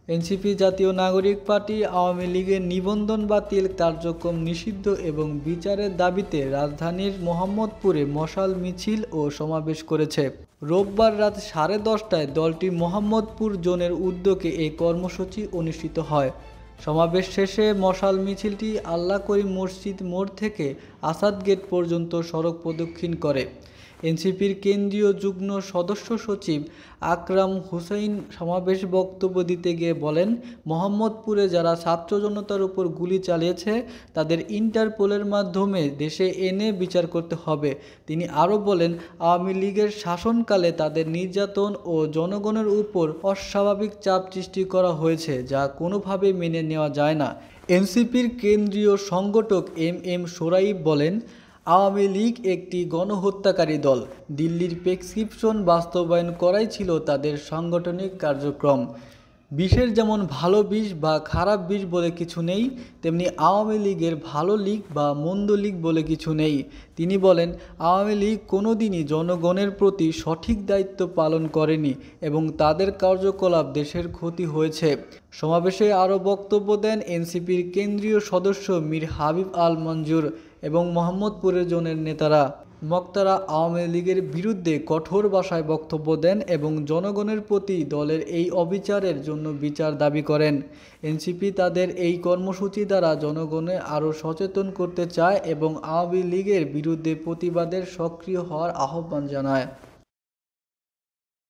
NCP জাতীয় নাগরিক party Awami লীগের নিবন্ধন বাতিল কার্যক্রম নিষিদ্ধ এবং বিচারের দাবিতে রাজধানীর মোহাম্মদপুরে মশাল মিছিল ও সমাবেশ করেছে। রোববার রাত 10:30টায় দলটি মোহাম্মদপুর জোনের উদ্যোগে এই কর্মসূচি অনুষ্ঠিত হয়। সমাবেশ শেষে মশাল মিছিলটি আল্লাহ করিম মসজিদ মোড় থেকে আসাদ গেট পর্যন্ত সড়ক প্রদক্ষিণ করে। এনসিপির কেন্দ্রীয় যুগ্ম সদস্য সচিব আকরাম হুসাইন সমাবেশ বক্তব্য দিতে গিয়ে বলেন, মোহাম্মদপুরে যারা ছাত্র জনতার উপর গুলি চালিয়েছে তাদের ইন্টারপোলের মাধ্যমে দেশে এনে বিচার করতে হবে। তিনি আরও বলেন, আওয়ামী লীগের শাসনকালে তাদের নির্যাতন ও জনগণের উপর অস্বাভাবিক চাপ সৃষ্টি করা হয়েছে, যা কোনোভাবেই মেনে নেওয়া যায় না। এনসিপির কেন্দ্রীয় সংগঠক এম সোরাইব বলেন, আওয়ামী লীগ একটি গণহত্যাকারী দল। দিল্লির প্রেসক্রিপশন বাস্তবায়ন করাই ছিল তাদের সাংগঠনিক কার্যক্রম। বিষের যেমন ভালো বিষ বা খারাপ বিষ বলে কিছু নেই, তেমনি আওয়ামী লীগের ভালো লীগ বা মন্দ লীগ বলে কিছু নেই। তিনি বলেন, আওয়ামী লীগ কোনোদিনই জনগণের প্রতি সঠিক দায়িত্ব পালন করেনি এবং তাদের কার্যকলাপ দেশের ক্ষতি হয়েছে। সমাবেশে আরও বক্তব্য দেন এনসিপির কেন্দ্রীয় সদস্য মীর হাবিব আল মঞ্জুর এবং মোহাম্মদপুরের জোনের নেতারা। বক্তারা আওয়ামী লীগের বিরুদ্ধে কঠোর ভাষায় বক্তব্য দেন এবং জনগণের প্রতি দলের এই অবিচারের জন্য বিচার দাবি করেন। এনসিপি তাদের এই কর্মসূচি দ্বারা জনগণের আরও সচেতন করতে চায় এবং আওয়ামী লীগের বিরুদ্ধে প্রতিবাদের সক্রিয় হওয়ার আহ্বান জানায়।